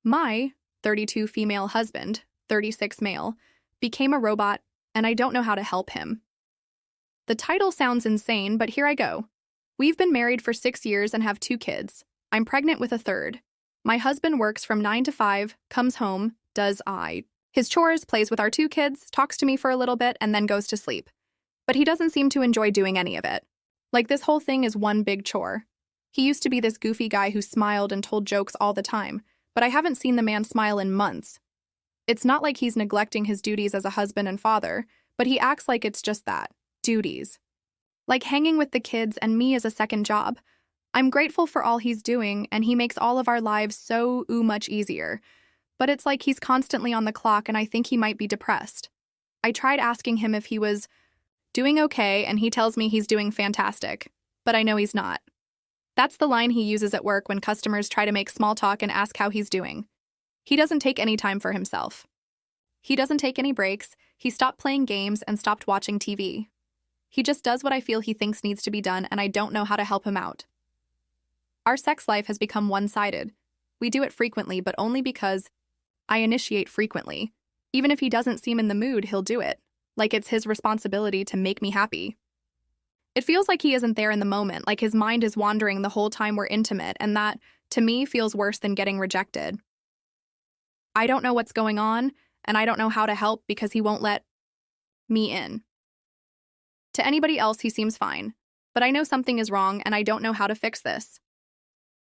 My 32 female husband, 36 male, became a robot, and I don't know how to help him. The title sounds insane, but here I go. We've been married for 6 years and have 2 kids. I'm pregnant with a third. My husband works from 9 to 5, comes home, does his chores, plays with our 2 kids, talks to me for a little bit, and then goes to sleep. But he doesn't seem to enjoy doing any of it. Like this whole thing is one big chore. He used to be this goofy guy who smiled and told jokes all the time, but I haven't seen the man smile in months. It's not like he's neglecting his duties as a husband and father, but he acts like it's just that, duties. Like hanging with the kids and me as a second job. I'm grateful for all he's doing, and he makes all of our lives so much easier. But it's like he's constantly on the clock, and I think he might be depressed. I tried asking him if he was doing okay, and he tells me he's doing fantastic, but I know he's not. That's the line he uses at work when customers try to make small talk and ask how he's doing. He doesn't take any time for himself. He doesn't take any breaks, he stopped playing games and stopped watching TV. He just does what I feel he thinks needs to be done, and I don't know how to help him out. Our sex life has become one-sided. We do it frequently, but only because I initiate frequently. Even if he doesn't seem in the mood, he'll do it. Like it's his responsibility to make me happy. It feels like he isn't there in the moment, like his mind is wandering the whole time we're intimate, and that, to me, feels worse than getting rejected. I don't know what's going on, and I don't know how to help because he won't let me in. To anybody else, he seems fine, but I know something is wrong, and I don't know how to fix this.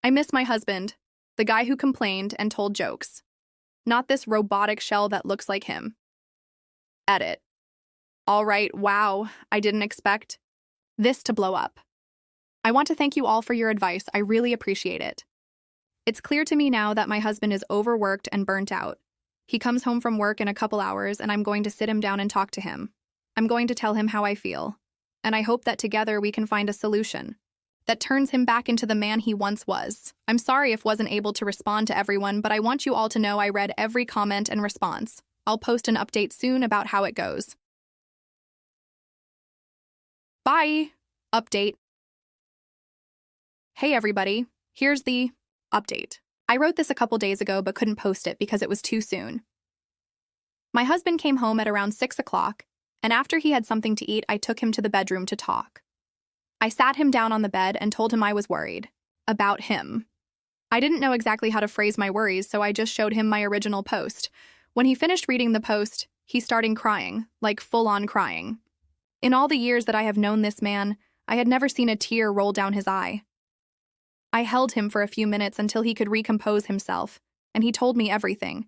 I miss my husband, the guy who complained and told jokes. Not this robotic shell that looks like him. Edit. All right, wow, I didn't expect this to blow up. I want to thank you all for your advice. I really appreciate it. It's clear to me now that my husband is overworked and burnt out. He comes home from work in a couple hours, and I'm going to sit him down and talk to him. I'm going to tell him how I feel, and I hope that together we can find a solution that turns him back into the man he once was. I'm sorry if wasn't able to respond to everyone, but I want you all to know I read every comment and response. I'll post an update soon about how it goes. Bye! Update. Hey everybody, here's the update. I wrote this a couple days ago but couldn't post it because it was too soon. My husband came home at around 6 o'clock, and after he had something to eat, I took him to the bedroom to talk. I sat him down on the bed and told him I was worried. About him. I didn't know exactly how to phrase my worries, so I just showed him my original post. When he finished reading the post, he started crying, like full-on crying. In all the years that I have known this man, I had never seen a tear roll down his eye. I held him for a few minutes until he could recompose himself, and he told me everything.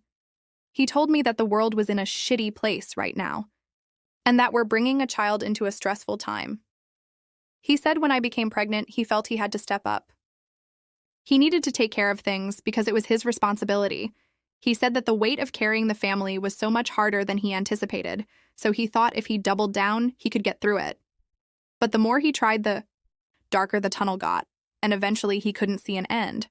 He told me that the world was in a shitty place right now, and that we're bringing a child into a stressful time. He said when I became pregnant, he felt he had to step up. He needed to take care of things because it was his responsibility. He said that the weight of carrying the family was so much harder than he anticipated, so he thought if he doubled down, he could get through it. But the more he tried, the darker the tunnel got, and eventually he couldn't see an end.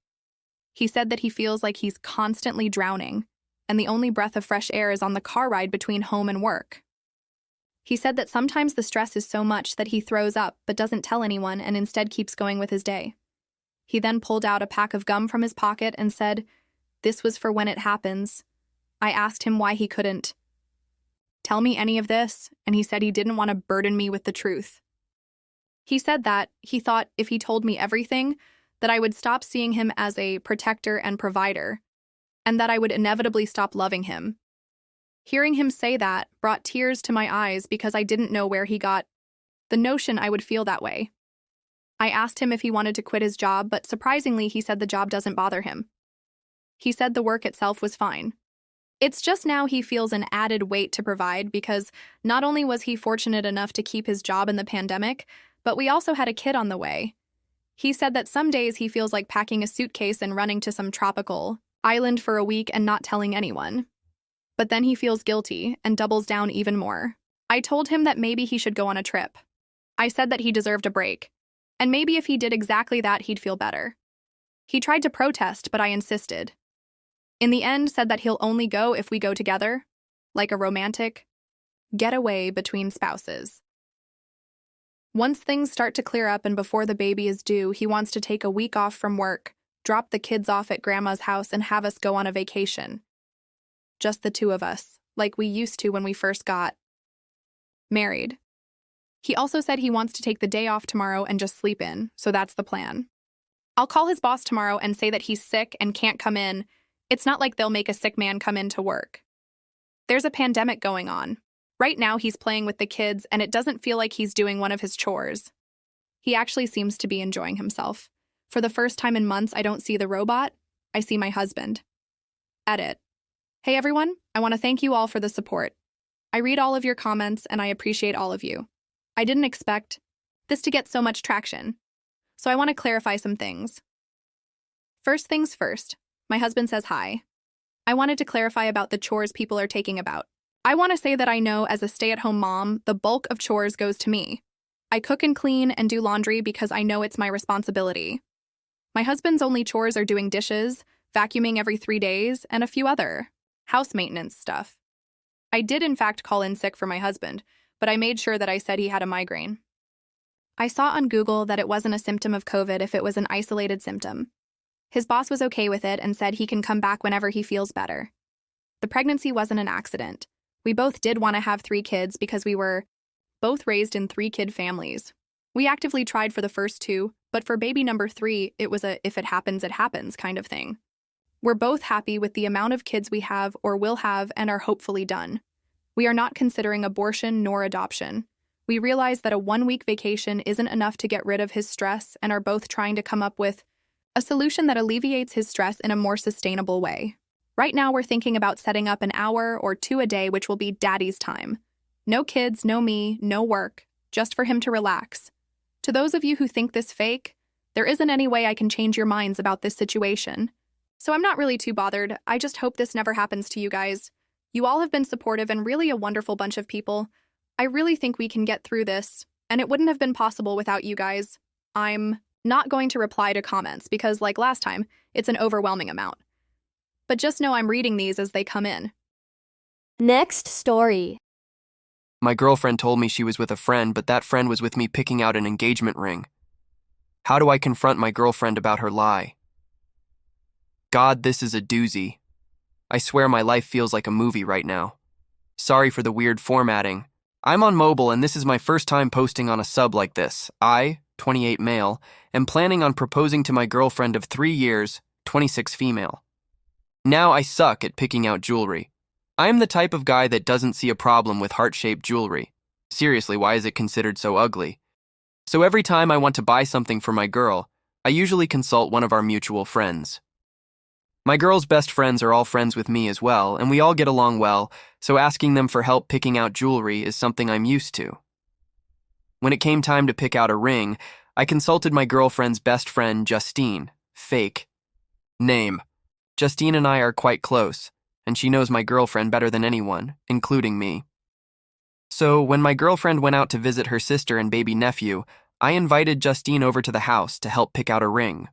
He said that he feels like he's constantly drowning, and the only breath of fresh air is on the car ride between home and work. He said that sometimes the stress is so much that he throws up but doesn't tell anyone and instead keeps going with his day. He then pulled out a pack of gum from his pocket and said, "This was for when it happens." I asked him why he couldn't tell me any of this, and he said he didn't want to burden me with the truth. He said that he thought if he told me everything, that I would stop seeing him as a protector and provider, and that I would inevitably stop loving him. Hearing him say that brought tears to my eyes because I didn't know where he got the notion I would feel that way. I asked him if he wanted to quit his job, but surprisingly, he said the job doesn't bother him. He said the work itself was fine. It's just now he feels an added weight to provide because not only was he fortunate enough to keep his job in the pandemic, but we also had a kid on the way. He said that some days he feels like packing a suitcase and running to some tropical island for a week and not telling anyone. But then he feels guilty and doubles down even more. I told him that maybe he should go on a trip. I said that he deserved a break, and maybe if he did exactly that, he'd feel better. He tried to protest, but I insisted. In the end, said that he'll only go if we go together, like a romantic getaway between spouses. Once things start to clear up and before the baby is due, he wants to take a week off from work drop the kids off at grandma's house and have us go on a vacation. Just the two of us, like we used to when we first got married. He also said he wants to take the day off tomorrow and just sleep in, so that's the plan. I'll call his boss tomorrow and say that he's sick and can't come in. It's not like they'll make a sick man come in to work. There's a pandemic going on. Right now he's playing with the kids and it doesn't feel like he's doing one of his chores. He actually seems to be enjoying himself. For the first time in months, I don't see the robot, I see my husband. Edit. Hey everyone, I want to thank you all for the support. I read all of your comments and I appreciate all of you. I didn't expect this to get so much traction, so I want to clarify some things. First things first, my husband says hi. I wanted to clarify about the chores people are taking about. I want to say that I know as a stay-at-home mom, the bulk of chores goes to me. I cook and clean and do laundry because I know it's my responsibility. My husband's only chores are doing dishes, vacuuming every 3 days, and a few other house maintenance stuff. I did in fact call in sick for my husband, but I made sure that I said he had a migraine. I saw on Google that it wasn't a symptom of COVID if it was an isolated symptom. His boss was okay with it and said he can come back whenever he feels better. The pregnancy wasn't an accident. We both did want to have 3 kids because we were both raised in 3-kid families. We actively tried for the first 2, but for baby number 3, it was a if it happens kind of thing. We're both happy with the amount of kids we have or will have and are hopefully done. We are not considering abortion nor adoption. We realize that a 1-week vacation isn't enough to get rid of his stress and are both trying to come up with a solution that alleviates his stress in a more sustainable way. Right now, we're thinking about setting up an hour or 2 a day, which will be daddy's time. No kids, no me, no work, just for him to relax. To those of you who think this fake, there isn't any way I can change your minds about this situation. So I'm not really too bothered. I just hope this never happens to you guys. You all have been supportive and really a wonderful bunch of people. I really think we can get through this, and it wouldn't have been possible without you guys. I'm not going to reply to comments because, like last time, it's an overwhelming amount. But just know I'm reading these as they come in. Next story. My girlfriend told me she was with a friend, but that friend was with me picking out an engagement ring. How do I confront my girlfriend about her lie? God, this is a doozy. I swear my life feels like a movie right now. Sorry for the weird formatting. I'm on mobile and this is my first time posting on a sub like this. I, 28 male, am planning on proposing to my girlfriend of 3 years, 26 female. Now I suck at picking out jewelry. I am the type of guy that doesn't see a problem with heart-shaped jewelry. Seriously, why is it considered so ugly? So every time I want to buy something for my girl, I usually consult one of our mutual friends. My girl's best friends are all friends with me as well, and we all get along well, so asking them for help picking out jewelry is something I'm used to. When it came time to pick out a ring, I consulted my girlfriend's best friend, Justine. Fake. Name. Justine and I are quite close, and she knows my girlfriend better than anyone, including me. So, when my girlfriend went out to visit her sister and baby nephew, I invited Justine over to the house to help pick out a ring.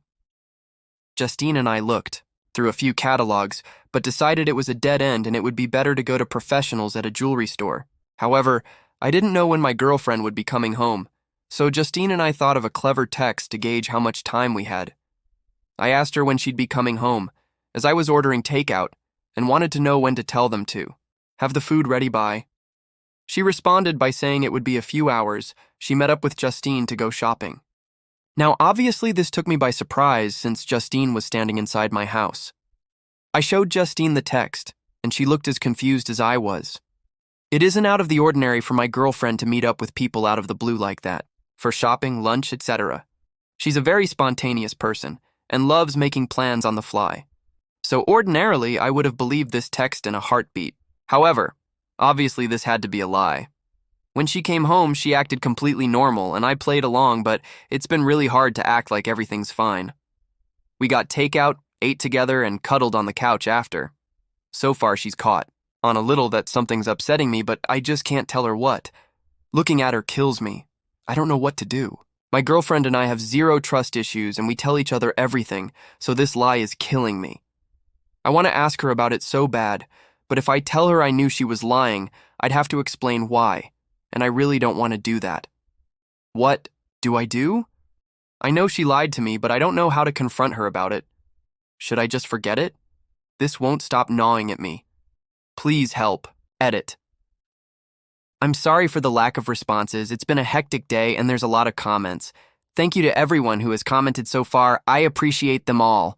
Justine and I looked through a few catalogs, but decided it was a dead end and it would be better to go to professionals at a jewelry store. However, I didn't know when my girlfriend would be coming home, so Justine and I thought of a clever text to gauge how much time we had. I asked her when she'd be coming home, as I was ordering takeout, and wanted to know when to tell them to have the food ready by. She responded by saying it would be a few hours. She met up with Justine to go shopping. Now, obviously, this took me by surprise since Justine was standing inside my house. I showed Justine the text, and she looked as confused as I was. It isn't out of the ordinary for my girlfriend to meet up with people out of the blue like that, for shopping, lunch, etc. She's a very spontaneous person, and loves making plans on the fly. So ordinarily, I would have believed this text in a heartbeat. However, obviously this had to be a lie. When she came home, she acted completely normal, and I played along, but it's been really hard to act like everything's fine. We got takeout, ate together, and cuddled on the couch after. So far, she's caught on a little that something's upsetting me, but I just can't tell her what. Looking at her kills me. I don't know what to do. My girlfriend and I have zero trust issues, and we tell each other everything, so this lie is killing me. I want to ask her about it so bad, but if I tell her I knew she was lying, I'd have to explain why. And I really don't want to do that. What do I do? I know she lied to me, but I don't know how to confront her about it. Should I just forget it? This won't stop gnawing at me. Please help. Edit. I'm sorry for the lack of responses. It's been a hectic day and there's a lot of comments. Thank you to everyone who has commented so far. I appreciate them all.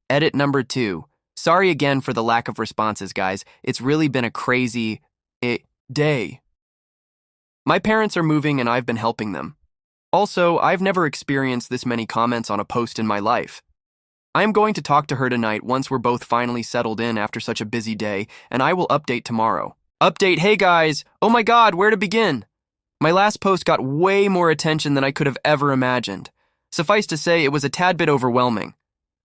Edit number 2. Sorry again for the lack of responses, guys. It's really been a crazy day. My parents are moving and I've been helping them. Also, I've never experienced this many comments on a post in my life. I am going to talk to her tonight once we're both finally settled in after such a busy day, and I will update tomorrow. Update, hey guys! Oh my god, where to begin? My last post got way more attention than I could have ever imagined. Suffice to say, it was a tad bit overwhelming.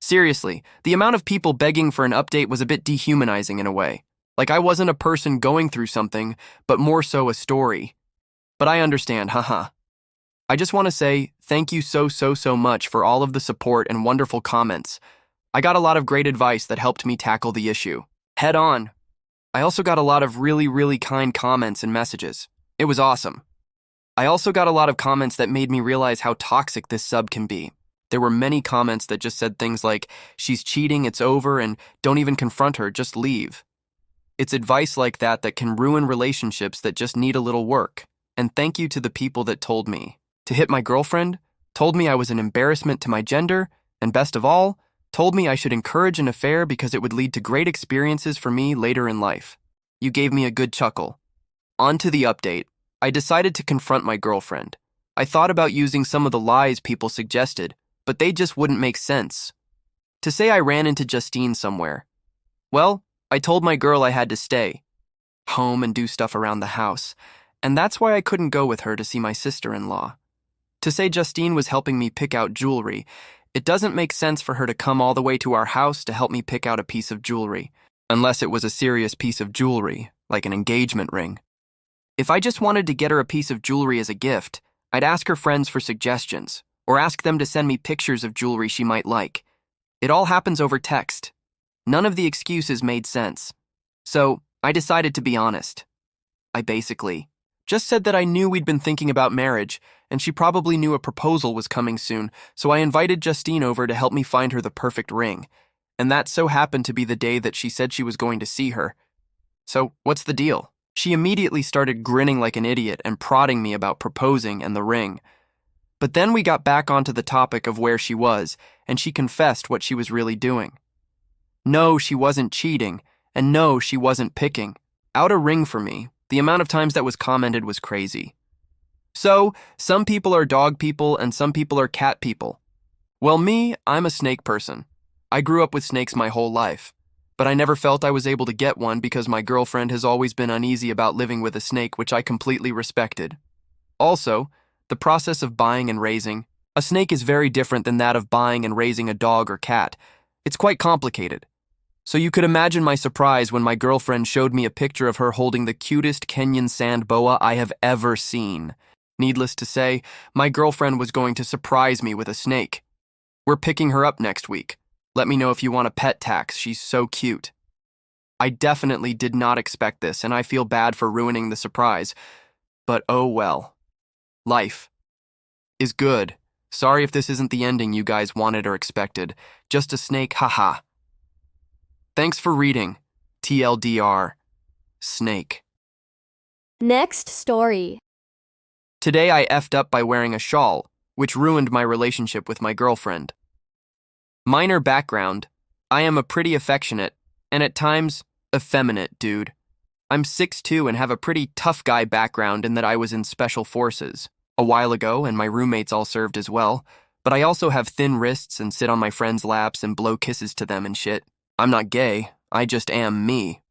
Seriously, the amount of people begging for an update was a bit dehumanizing in a way. Like I wasn't a person going through something, but more so a story. But I understand, haha. I just want to say thank you so much for all of the support and wonderful comments. I got a lot of great advice that helped me tackle the issue head on. I also got a lot of really kind comments and messages. It was awesome. I also got a lot of comments that made me realize how toxic this sub can be. There were many comments that just said things like, she's cheating, it's over, and don't even confront her, just leave. It's advice like that that can ruin relationships that just need a little work. And thank you to the people that told me to hit my girlfriend, told me I was an embarrassment to my gender, and best of all, told me I should encourage an affair because it would lead to great experiences for me later in life. You gave me a good chuckle. On to the update. I decided to confront my girlfriend. I thought about using some of the lies people suggested, but they just wouldn't make sense. To say I ran into Justine somewhere. Well, I told my girl I had to stay home and do stuff around the house, and that's why I couldn't go with her to see my sister-in-law. To say Justine was helping me pick out jewelry, it doesn't make sense for her to come all the way to our house to help me pick out a piece of jewelry, unless it was a serious piece of jewelry, like an engagement ring. If I just wanted to get her a piece of jewelry as a gift, I'd ask her friends for suggestions, or ask them to send me pictures of jewelry she might like. It all happens over text. None of the excuses made sense. So, I decided to be honest. I basically just said that I knew we'd been thinking about marriage, and she probably knew a proposal was coming soon, so I invited Justine over to help me find her the perfect ring. And that so happened to be the day that she said she was going to see her. So, what's the deal? She immediately started grinning like an idiot and prodding me about proposing and the ring. But then we got back onto the topic of where she was, and she confessed what she was really doing. No, she wasn't cheating, and no, she wasn't picking out a ring for me. The amount of times that was commented was crazy. So, some people are dog people and some people are cat people. Well, me, I'm a snake person. I grew up with snakes my whole life, but I never felt I was able to get one because my girlfriend has always been uneasy about living with a snake, which I completely respected. Also, the process of buying and raising a snake is very different than that of buying and raising a dog or cat. It's quite complicated. So you could imagine my surprise when my girlfriend showed me a picture of her holding the cutest Kenyan sand boa I have ever seen. Needless to say, my girlfriend was going to surprise me with a snake. We're picking her up next week. Let me know if you want a pet tax. She's so cute. I definitely did not expect this, and I feel bad for ruining the surprise. But oh well. Life is good. Sorry if this isn't the ending you guys wanted or expected. Just a snake, haha. Thanks for reading. TLDR. Snake. Next story. Today I effed up by wearing a shawl, which ruined my relationship with my girlfriend. Minor background. I am a pretty affectionate, and at times, effeminate dude. I'm 6'2" and have a pretty tough guy background in that I was in special forces a while ago, and my roommates all served as well, but I also have thin wrists and sit on my friends' laps and blow kisses to them and shit. I'm not gay, I just am me.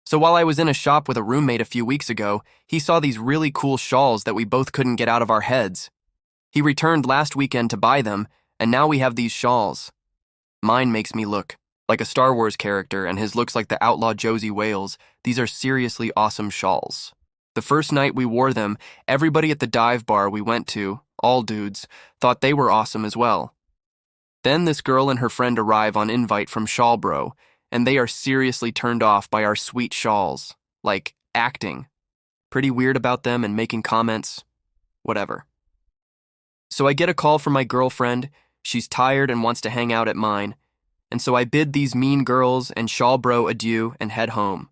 So while I was in a shop with a roommate a few weeks ago, he saw these really cool shawls that we both couldn't get out of our heads. He returned last weekend to buy them, and now we have these shawls. Mine makes me look like a Star Wars character, and his looks like the outlaw Josie Wales. These are seriously awesome shawls. The first night we wore them, everybody at the dive bar we went to, all dudes, thought they were awesome as well. Then this girl and her friend arrive on invite from Shawl Bro, and they are seriously turned off by our sweet shawls. Like, acting. Pretty weird about them and making comments. Whatever. So I get a call from my girlfriend. She's tired and wants to hang out at mine. and so I bid these mean girls and shawl bro adieu and head home.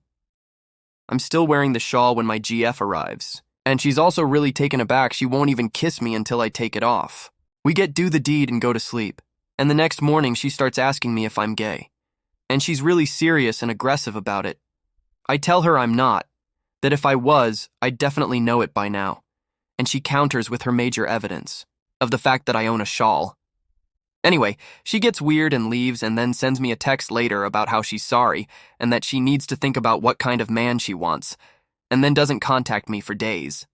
I'm still wearing the shawl when my GF arrives, and she's also really taken aback she won't even kiss me until I take it off. We get do the deed and go to sleep, and the next morning she starts asking me if I'm gay. And she's really serious and aggressive about it. I tell her I'm not, that if I was, I'd definitely know it by now. And she counters with her major evidence of the fact that I own a shawl. Anyway, she gets weird and leaves and then sends me a text later about how she's sorry and that she needs to think about what kind of man she wants, and then doesn't contact me for days.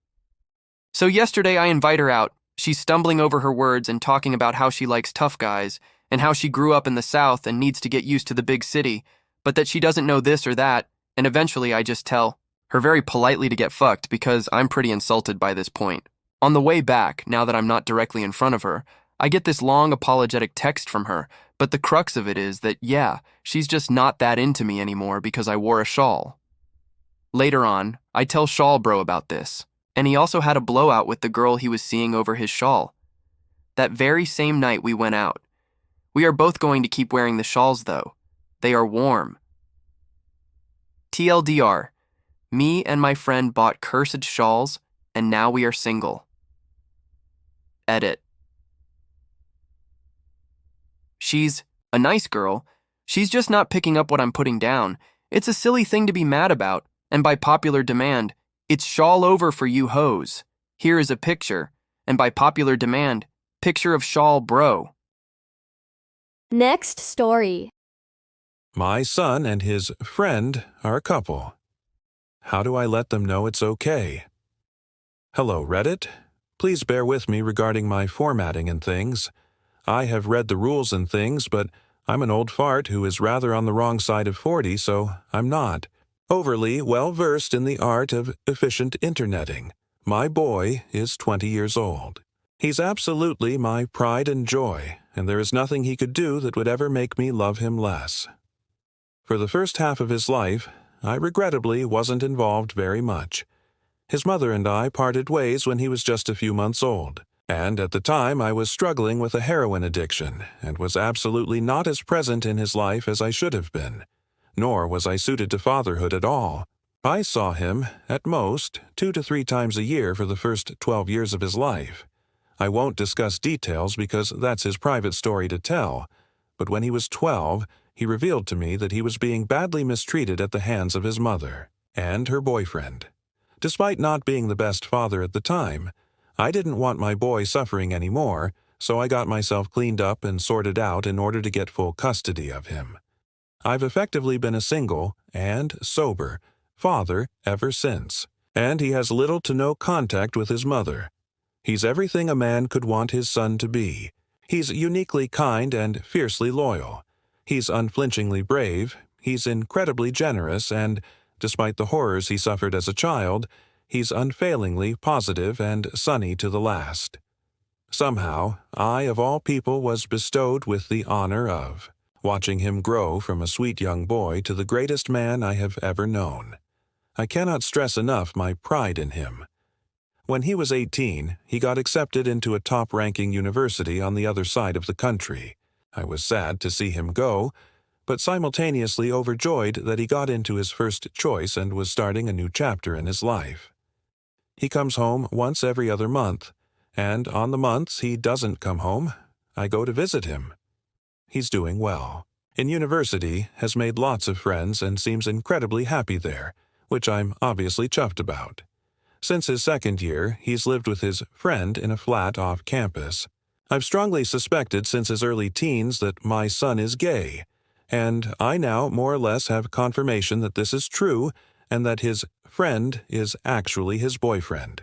So yesterday I invite her out. She's stumbling over her words and talking about how she likes tough guys and how she grew up in the South and needs to get used to the big city, but that she doesn't know this or that, and eventually I just tell her very politely to get fucked because I'm pretty insulted by this point. On the way back, now that I'm not directly in front of her, I get this long apologetic text from her, but the crux of it is that, yeah, she's just not that into me anymore because I wore a shawl. Later on, I tell Shawl Bro about this, and he also had a blowout with the girl he was seeing over his shawl. That very same night we went out. We are both going to keep wearing the shawls though. They are warm. TLDR, me and my friend bought cursed shawls, and now we are single. Edit. She's a nice girl. She's just not picking up what I'm putting down. It's a silly thing to be mad about, and by popular demand, it's shawl over for you hoes. Here is a picture, and by popular demand, picture of Shawl Bro. Next story. My son and his friend are a couple. How do I let them know it's okay? Hello, Reddit. Please bear with me regarding my formatting and things. I have read the rules and things, but I'm an old fart who is rather on the wrong side of 40, so I'm not overly well-versed in the art of efficient interneting. My boy is 20 years old. He's absolutely my pride and joy, and there is nothing he could do that would ever make me love him less. For the first half of his life, I regrettably wasn't involved very much. His mother and I parted ways when he was just a few months old, and at the time I was struggling with a heroin addiction and was absolutely not as present in his life as I should have been. Nor was I suited to fatherhood at all. I saw him, at most, 2 to 3 times a year for the first 12 years of his life. I won't discuss details because that's his private story to tell, but when he was 12, he revealed to me that he was being badly mistreated at the hands of his mother and her boyfriend. Despite not being the best father at the time, I didn't want my boy suffering anymore, so I got myself cleaned up and sorted out in order to get full custody of him. I've effectively been a single and sober father ever since, and he has little to no contact with his mother. He's everything a man could want his son to be. He's uniquely kind and fiercely loyal. He's unflinchingly brave, he's incredibly generous, and, despite the horrors he suffered as a child, he's unfailingly positive and sunny to the last. Somehow, I, of all people, was bestowed with the honor of watching him grow from a sweet young boy to the greatest man I have ever known. I cannot stress enough my pride in him. When he was 18, he got accepted into a top-ranking university on the other side of the country. I was sad to see him go, but simultaneously overjoyed that he got into his first choice and was starting a new chapter in his life. He comes home once every other month, and on the months he doesn't come home, I go to visit him. He's doing well. In university, has made lots of friends and seems incredibly happy there, which I'm obviously chuffed about. Since his second year, he's lived with his friend in a flat off campus. I've strongly suspected since his early teens that my son is gay, and I now more or less have confirmation that this is true and that his friend is actually his boyfriend.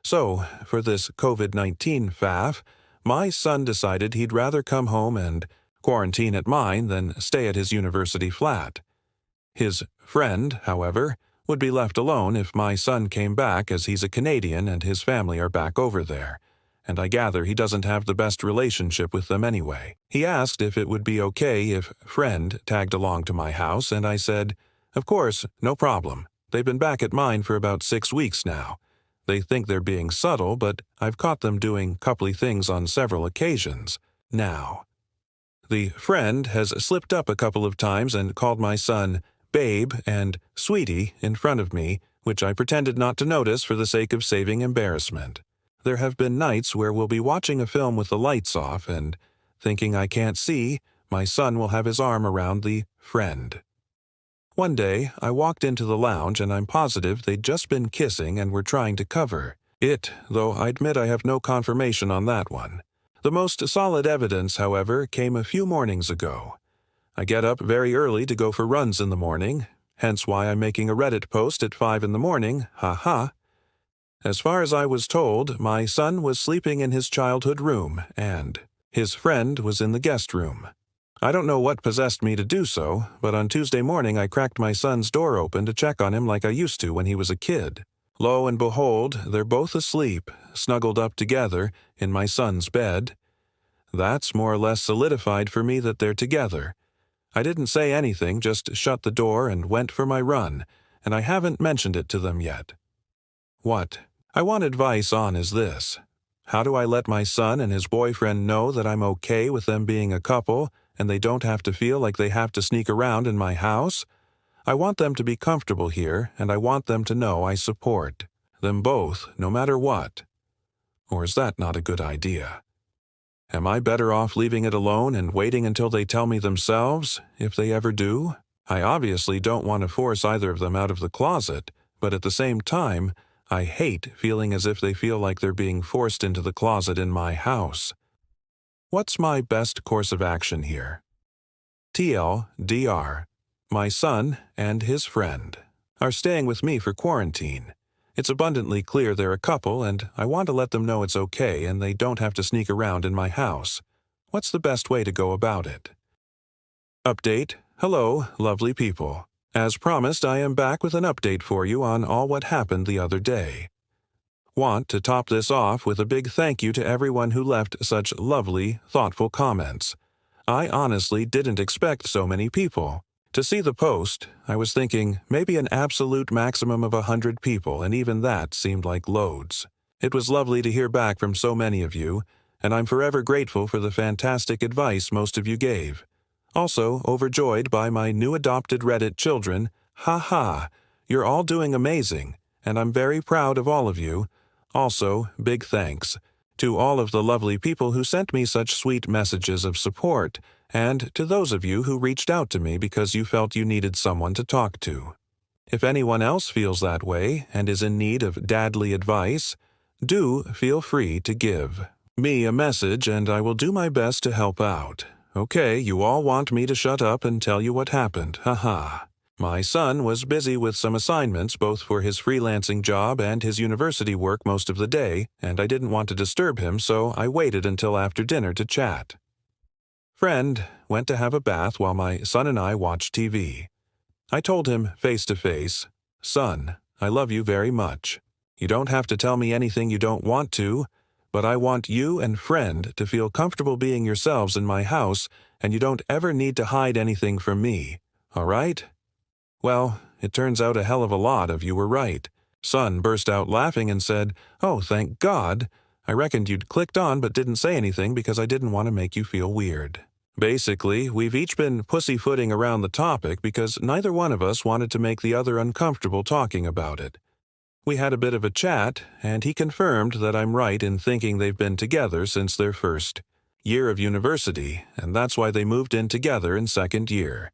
So, for this COVID-19 faff, my son decided he'd rather come home and quarantine at mine than stay at his university flat. His friend, however, would be left alone if my son came back, as he's a Canadian and his family are back over there, and I gather he doesn't have the best relationship with them anyway. He asked if it would be okay if friend tagged along to my house, and I said, "Of course, no problem. They've been back at mine for about 6 weeks now. They think they're being subtle, but I've caught them doing coupley things on several occasions. Now, The friend has slipped up a couple of times and called my son babe and sweetie in front of me, which I pretended not to notice for the sake of saving embarrassment. There have been nights where we'll be watching a film with the lights off and, thinking I can't see, my son will have his arm around the friend. One day, I walked into the lounge and I'm positive they'd just been kissing and were trying to cover it, though I admit I have no confirmation on that one. The most solid evidence, however, came a few mornings ago. I get up very early to go for runs in the morning, hence why I'm making a Reddit post at 5 in the morning, haha. As far as I was told, my son was sleeping in his childhood room, and his friend was in the guest room. I don't know what possessed me to do so, but on Tuesday morning I cracked my son's door open to check on him like I used to when he was a kid. Lo and behold, they're both asleep, snuggled up together, in my son's bed. That's more or less solidified for me that they're together. I didn't say anything, just shut the door and went for my run, and I haven't mentioned it to them yet. What I want advice on is this. How do I let my son and his boyfriend know that I'm okay with them being a couple, and they don't have to feel like they have to sneak around in my house? I want them to be comfortable here, and I want them to know I support them both, no matter what. Or is that not a good idea? Am I better off leaving it alone and waiting until they tell me themselves, if they ever do? I obviously don't want to force either of them out of the closet, but at the same time, I hate feeling as if they feel like they're being forced into the closet in my house. What's my best course of action here? TLDR. My son and his friend are staying with me for quarantine. It's abundantly clear they're a couple, and I want to let them know it's okay and they don't have to sneak around in my house. What's the best way to go about it? Update. Hello, lovely people. As promised, I am back with an update for you on all what happened the other day. Want to top this off with a big thank you to everyone who left such lovely, thoughtful comments. I honestly didn't expect so many people. To see the post, I was thinking maybe an absolute maximum of 100 people, and even that seemed like loads. It was lovely to hear back from so many of you, and I'm forever grateful for the fantastic advice most of you gave. Also, overjoyed by my new adopted Reddit children. Ha! You're all doing amazing, and I'm very proud of all of you. Also, big thanks to all of the lovely people who sent me such sweet messages of support, and to those of you who reached out to me because you felt you needed someone to talk to. If anyone else feels that way and is in need of dadly advice, do feel free to give me a message and I will do my best to help out. Okay, you all want me to shut up and tell you what happened, haha. My son was busy with some assignments both for his freelancing job and his university work most of the day, and I didn't want to disturb him, so I waited until after dinner to chat. Friend went to have a bath while my son and I watched TV. I told him face to face, "Son, I love you very much. You don't have to tell me anything you don't want to, but I want you and friend to feel comfortable being yourselves in my house, and you don't ever need to hide anything from me, all right?" Well, it turns out a hell of a lot of you were right. Son burst out laughing and said, "Oh, thank God. I reckoned you'd clicked on but didn't say anything because I didn't want to make you feel weird." Basically, we've each been pussyfooting around the topic because neither one of us wanted to make the other uncomfortable talking about it. We had a bit of a chat, and he confirmed that I'm right in thinking they've been together since their first year of university, and that's why they moved in together in second year.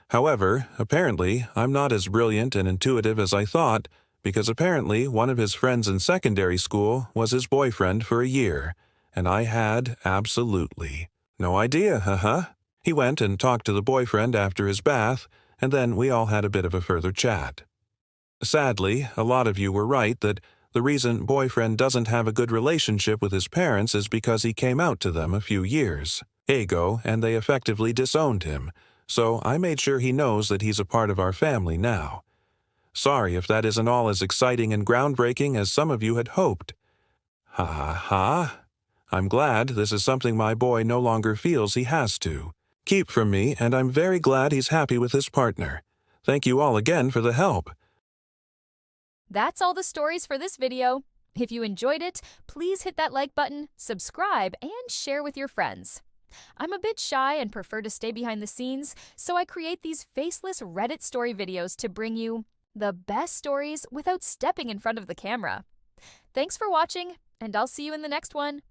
However, apparently, I'm not as brilliant and intuitive as I thought, because apparently one of his friends in secondary school was his boyfriend for a year, and I had absolutely no idea, He went and talked to the boyfriend after his bath, and then we all had a bit of a further chat. Sadly, a lot of you were right that the reason boyfriend doesn't have a good relationship with his parents is because he came out to them a few years ago, and they effectively disowned him. So I made sure he knows that he's a part of our family now. Sorry if that isn't all as exciting and groundbreaking as some of you had hoped. I'm glad this is something my boy no longer feels he has to keep from me, and I'm very glad he's happy with his partner. Thank you all again for the help. That's all the stories for this video. If you enjoyed it, please hit that like button, subscribe, and share with your friends. I'm a bit shy and prefer to stay behind the scenes, so I create these faceless Reddit story videos to bring you the best stories without stepping in front of the camera. Thanks for watching, and I'll see you in the next one.